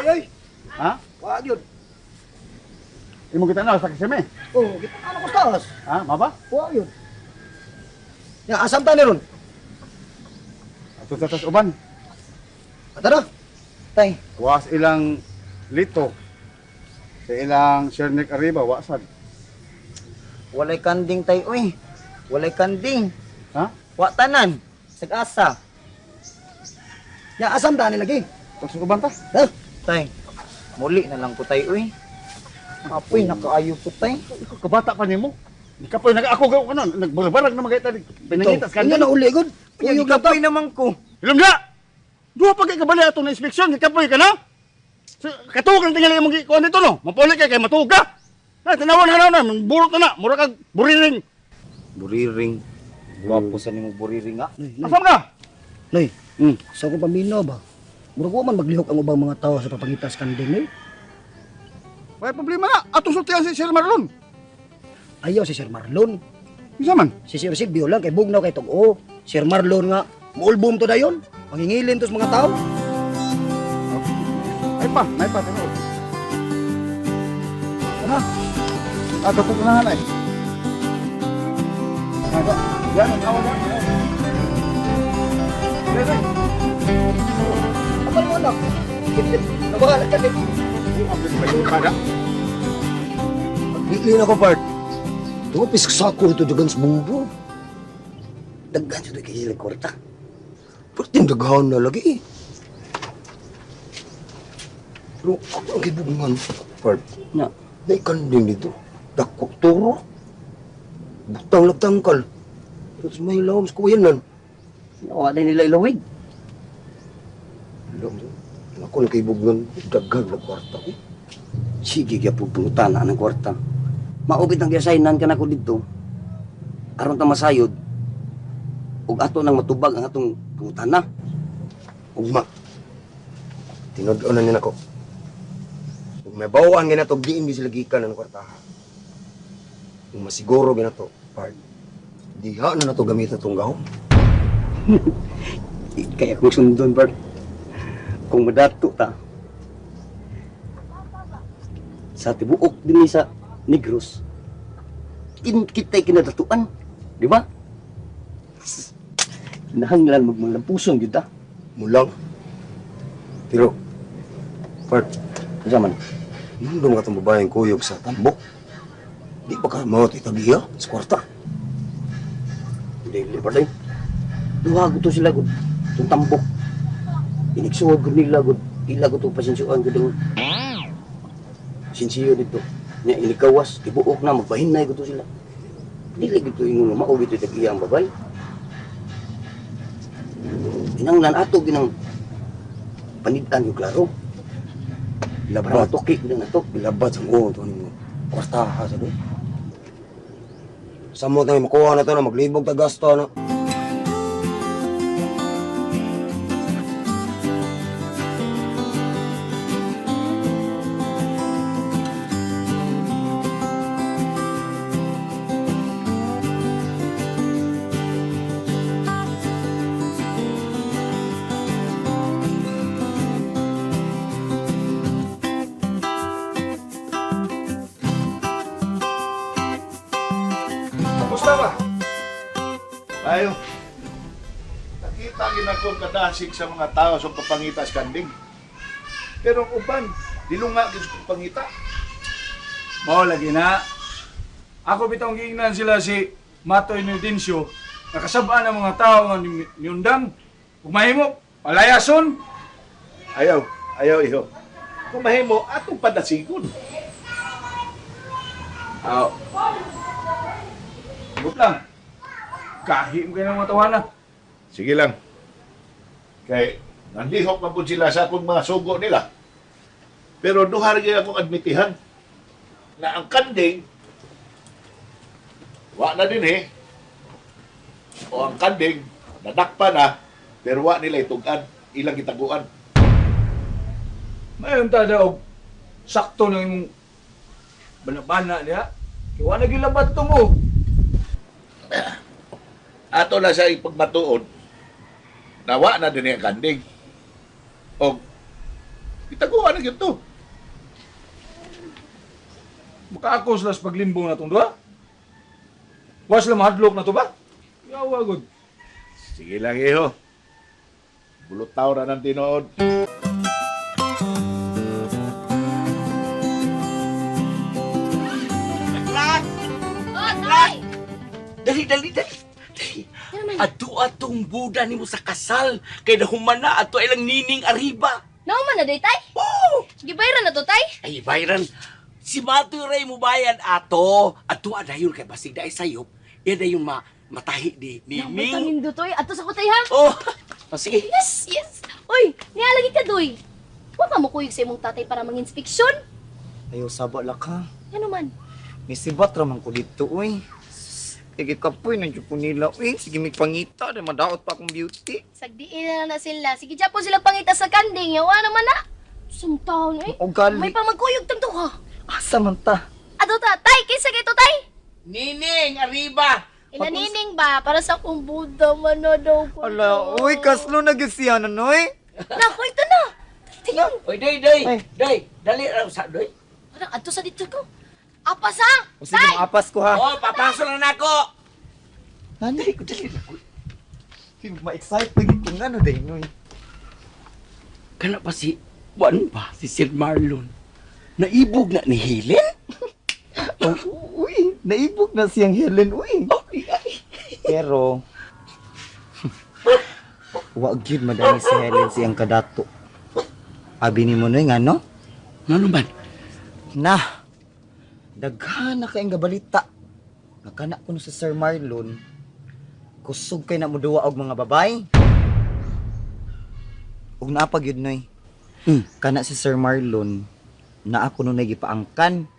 Ay, ay. Ha? Wag yun. Imo kita na sa kisame. Oh, kita ano ko taas. Ha? Maba? Wag yun. Ya, asam ta ni ron. Ato sa tas uban. Tara. Tay. Was ilang lito. Sa ilang Shernik Arriba, wasad. Walay kanding tay, uy. Walay kanding. Ha? Wa tanan. Sag-asa. Ya, asam ta ni lagi. Tapos uban ta? Ha? Tay. Muli na lang ko tay, uy. Apoy, nakaayo ko tay. Kabata pa nimo. Ikapoy ako gaw kanon, nagbarbarag na magayta pinangitas Kanya kanila. na uli, good. Yung kapoy naman ko. Ilom na. Duha pa kay kabali ato na inspeksyon, ikapoy ka na. Katuog ang tingali imong kuan dito no. Mapuli kay matuog ka. Na tanawan na burot na, mura kag buriring. Buriring. Guwapo sa nimo buriring nga. Asam na? Nay, Hmm. sa ko paminaw ba? Murag wa man maglihok ang ubang mga tao sa papangitas kanding, eh. May problema na. Ato sultihan si Sir Marlon. Ayaw si Sir Marlon. Isa man. Si Sir Silvio lang kay bugnaw kay Tug-o. Sir Marlon nga, muulbom to dayon. Mangingilin to sa mga tao. Ay pa, tinuod. Ha? Ato tutunahan ay. Aga, yan ang awal yan. Dede. Apa mo anak? Nabahala ka din. Pada. Pagpili ako, Bart. Ito, piskasako ito dagan sa bumbo. Dagan siya kay Hilang Korta. Ba't yung dagahan na lagi eh? Pero ako ang kibungan, Bart. Na. Naikanding dito. Dakok toro. Butang lagtangkal. Tapos may lawam sa kuyanan. Nawa din nila ilawig. Alam mo, ako ang kibungan. Dagan na kwarta ko. Sige kaya pupunta na ng kwarta. Maubit ang giasaynan ka na ko dito. Aron ta masayod. Ug ato nang matubag ang atong pangutana. Ugma. Tinod-onan niya ako. Kung may bawaan gina to, diin di sila gikan ng kwartaha. Kung masiguro gina to, part, diha na to gamit itong gahom. Kaya kung sundon, Bart. Kung madato ta. Sa tibuok din sa Negros. Kita'y kinadatuan. Di ba? Nahanglan magmalang pusong yun ta. Mulang. Pero, part, Zaman. nandun ka itong babaeng kuyog sa tambok. Di ba ka mawat itagiya sa kwarta? Dili pa rin. Duhago to sila gud. Itong tambok. Iniksuwag gud nila gud. Ila gud itong pasinsyuan gud ang sinsiyo dito. Nya inikawas, ibuok na, magpahinay gud to sila. Dili gud to ingon maubit ito ang babay. Inanglan ato ginang panitan yung klaro. Para matuki gud na to. Bilabad sa mo, ito mo. Kwartaha sa doon. Samot na makuha na ito na maglibog ta gasto na. Kumusta ba? Ayo. Nakita gid ako kadasig sa mga tao sa papangita sa kanding. Pero ang uban, dilunga gid sa papangita. Mao lagi na. Ako bitong giingnan sila si Matoy Nudincio. Nakasabaan ang mga tao nga nyundang. Kung mahimo, palayason. Ayaw iho. Kung mahimo atong padasigon. Aw. Gut lang. Kahim kayo ng mga tawana. Sige lang. Kay nandihok na po sila sa akong mga sugo nila. Pero duha rin akong admitihan na ang kanding wa na din o ang kanding nadakpa na pero wa nila itugan ilang gitaguan. Mayon ta daw sakto na yung banabana niya. Kiwa na gilabat to mo. Ato na sa ipagmatuod nawa na din ang kanding. O Itaguan na to. Baka ako sila sa paglimbong na itong duha. Was lang mahadlok na to ba? Yawa, good. Sige lang, iho. Bulutaw na ng tinood. Oh, Tay! Dali. Ato atong buda nimo sa kasal kay nahumana ato ilang nining arriba. Nauman na day, Tay? Oh, Gibayran na to, Tay? ay bayran. Si Matoy Ray mo bayan ato. Ato adayon kay basig dai sayop. Iya dayon matahi di nining. Nabutan nindo, Toy. Ato sa kutay, ha? Oh, sige. Yes! Uy, nialagi ka, Doy. Huwag ka mo kuyog sa imong tatay para mang-inspeksyon. Ayaw saba la ka. Ano man? Misibat raman ko dito, uy. Sige ka po, nandiyo po nila, uy. Sige, may pangita. Madaot pa akong beauty. Sagdiin na sila. Sige, dyan po sila pangita sa kanding. Yawa naman na. Sumtaon, eh. O gali. May pamagkuyog tanto ka. Asa man ta? Ato ta, Tay, kaysa kito, Tay. Nining arriba. Ilanining ba? Para sa kong Buddha man na daw ko. Ala, uy, kaslo na gisiyanan, uy. Naku, ito na. Tingnan. Oy, day. Dali ra sa doy. Parang ato sa dito ko. Apas, ha? O sige, maapas ko ha. Oh, papasok na nako. Dali ko. Sige, ma-excite lagi kung ano din, uy. Kana pa si si Sir Marlon. Naibog na ni Helen? Uy, naibog na siyang Helen, uy. Oh, ay. Pero, wag yun madami si Helen siyang kadato. Abi ni mo no nga, no? Ano man? Na, daghan na kayong gabalita. Nakana ko no sa Sir Marlon, kusog kay na mo duwa og mga babay. Ug naapag yun noy. Kana si Sir Marlon, na ako no nagipaangkan.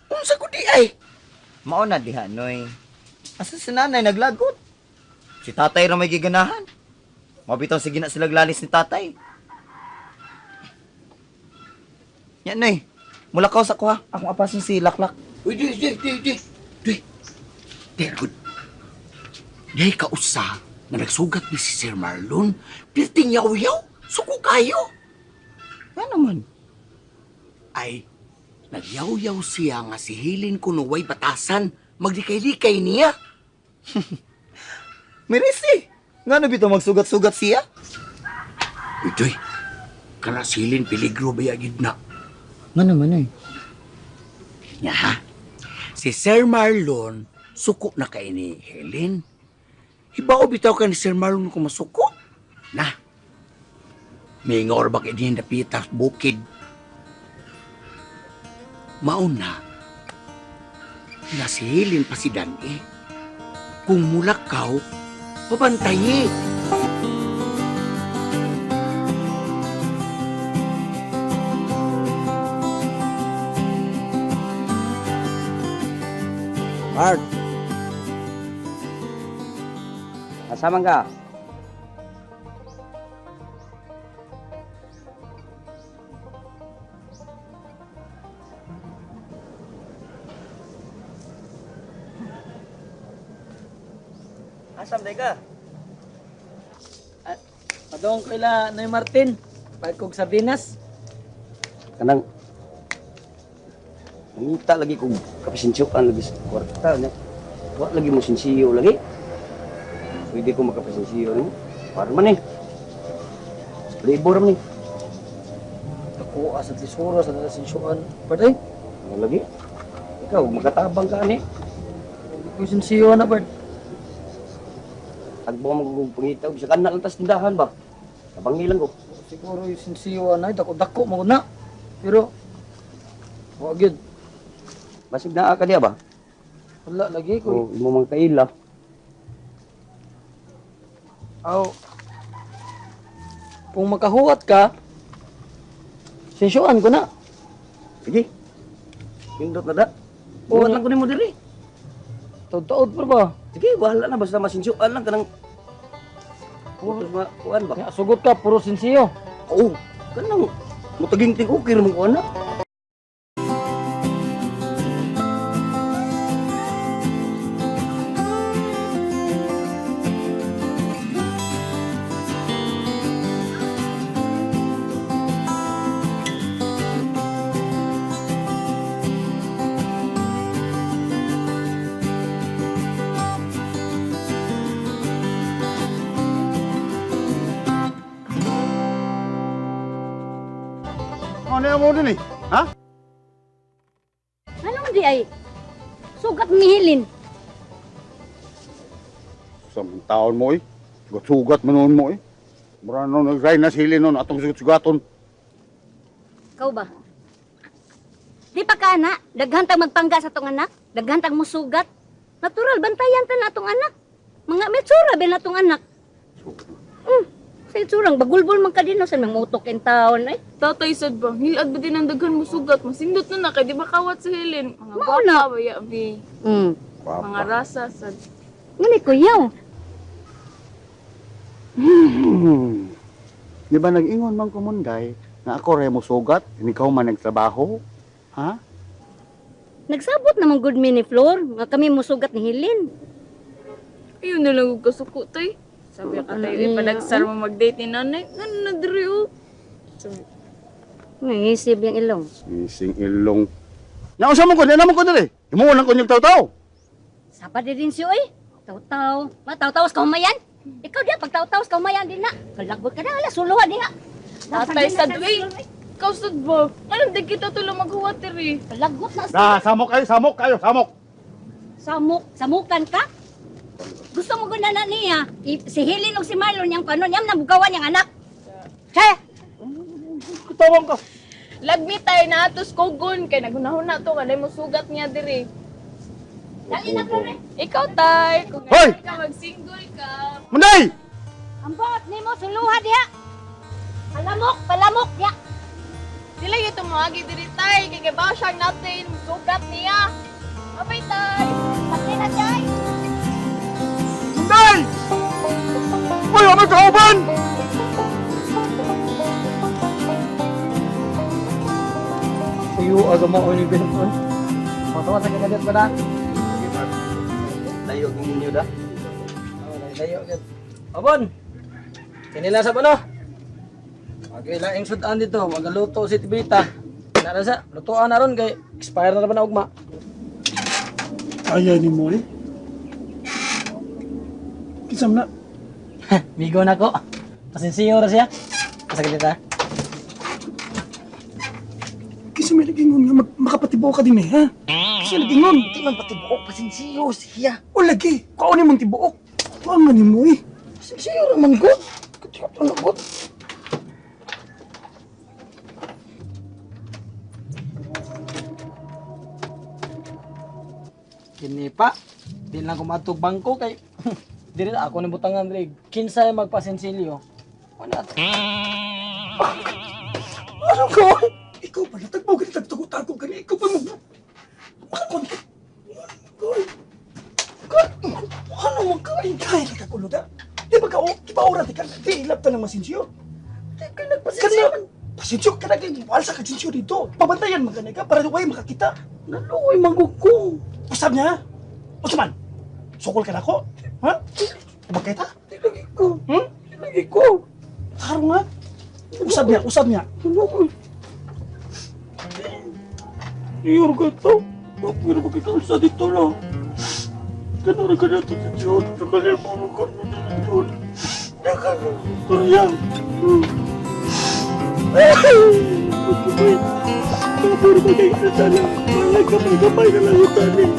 Unsa ko di ay? Mao na diha noy. Asa si nanay naglagot? Si tatay ra may giganahan. Mabitaw sige na sila glalis ni tatay. Yan noy. Mulakaw sa kuha. Akong apasin si Laklak. Uy, di. Good. Day ka usa na nagsugat ni si Sir Marlon. Pirting yaw-yaw. Suko kayo. Yan naman. Ay, nagyaw-yaw siya nga si Helen kunuway batasan. Magdikay-dikay niya. Mirisi. Nga na bitaw magsugat-sugat siya? Uy, kana si Helen peligro ba yagid na? Nga naman eh. Nya ha? Si Sir Marlon, suko na kay ni Helen. Hibaw bitaw ka ni Sir Marlon kung masuko. Na, may ngor ba kay din napitas bukid. Mauna, na si Helen pa si Dani. Kung mulakaw, pabantayi. Mark. Kasama ka? Asam day ka? Padong kaila Noy Martin, pahit kog sardinas. Kanang nangita lagi kong kapisinsyuan lagi sa kwarta niya. Wa lagi mo sinsiyo lagi. Pwede ko makapisinsiyo niyo. Para man eh. Labor man eh. Ako asa tisuro sa nasinsyuan. Pwede? Ano lagi? Ikaw, makatabang ka ni. Hindi ko sinsiyo na, Bert. Agbo mo magpangitaw. Bisa ka na lang tas tindahan ba? Nabangilan ko. Siguro yung sinsiyo na, dako-dako mo na. Pero, wag yun. Basig na ka niya ba? Wala lagi ko. O imo mang kaila. Aw. Kung makahuwat ka, sinsyuan ko na. Sige. Pindot na da. Buhat lang ko ni mo diri. Taod-taod pa ba? Sige, bahala na. Basta masinsyuan lang ka ng... Putos kuan ba? Nga, sugot ka, puro sinsiyo. Oo. Kanang mutaging-ting ukir mong kuan na. ano yung mo din eh? Ha? Anong di ay? Sugat mihilin. Samang taon mo eh. Sugat mo noon mo eh. Mura nung nag-ray na sili noon atong sugat-sugaton. Ikaw ba? Di pa ka na, daghantang magpangga sa tong anak, daghantang musugat. Natural, bantayan ta na atong anak. Mga metsura ba na atong anak? Sa itsurang, bagulbol man ka din, no, sa mga utok in taon, ay. Tatay sad ba? Hilad ba din ang daghan mo sugat? Masindot na kay di ba kawat sa Helen? Mga Mao na. bata, baya, bi. Mga rasa, sad. Ngani kuyaw. Di ba nag-ingon man kumunday na ako rin mo sugat, ikaw man nagtrabaho? Ha? Nagsabot namang good mini floor, nga kami musugat ni Hilin. Ayun na lang yung kasuko, tay. Sabi ka tayo, ipanagsar mo mag-date ni nanay. Ano na diri, oh. Sabi, Nangisib yung ilong. Ising ilong. Naunsa mo ko, naman ko dali. Himuon ko yung tao-tao. Sapa din siyo, eh. Taw-taw. Mataw-tawas ka humayan. Ikaw diya, pag taw-tawas ka humayan din na. Kalagot ka na, ala, suluhan din na. tatay sad, wey. Ikaw sad ba? Alam, di kita tulang maghuwater, eh. Kalagot na. Samok kayo, samok. Samukan ka? Gusto mo guna na niya, si Helen o si Marlon yung panon, yung nabugawan yung anak. Che! Tawang ka. Lagmi tayo na atos kogon, kay nagunahuna to, kanay mo sugat niya diri. Dali na ko rin. Ikaw, tay, kung Hoy! ngayon ka, mag-single ka. Munday! Ang bot ni mo, suluha diya. Palamok diya. Sila yung tumagi diri, tay, kay kibaw siya natin, sugat niya. Abay, tay. Pati na diya. Munday! Uy, amay kauban! Iyo, aga mo ko ni Benton. Matawa sa kagadat ba na? Layo ng inyo da. Layo agad. Abon! Kinila sa no? Magkailang yung sudan dito, magaluto si Tibita. Narasa, lutuan na ron kay expire na naman na ugma. Ayaw ni mo eh. Kisam na. Migo na ko. Pasinsiyo ra siya. Kasaglit ha. Kasi may nagingon nga makapatibaw ka din eh, ha? Kasi nagingon. Di man patibuok pasinsiyo siya. O lagi, kaunin mong tibuok. Ang nga ni mo eh. Pasinsiyo ra man gud. Katiyak pa na gud. Kini pa. Di lang ko matug bangko kay dili na ako ni butangan diri. Kinsay magpasensilyo. Ano ato? Ano ka? Ikaw pa natagbaw ka nagtago-tago ka na. Ikaw pa mo. Makakon ka. Ano mo ka? Ay, kaya ka kakulo da. Di ba ka o? Di ba oras ka? Di ilap ta ng masinsyo. Di ka nagpasinsyo. Pasinsyo ka na kayo. Walsa ka sinsyo dito. Pabantayan magana ka para huwag makakita. Naluoy magugko. Usap niya. Usap man. Sukol ka na ako. Ha? Kumakita? Di lagi ko. Di lagi ko. Haro nga. Usap niya. Usap niya. Naluoy. Iyor ka to. Huwag mo na magkikalsa dito lang. Ganun ka na ito sa Diyos. Nakalimutan ko mo na ng Diyos. Nakalimutan. Pagkabay. Kapuro magkakita na. Malay ka, may kamay na lang yung kanin.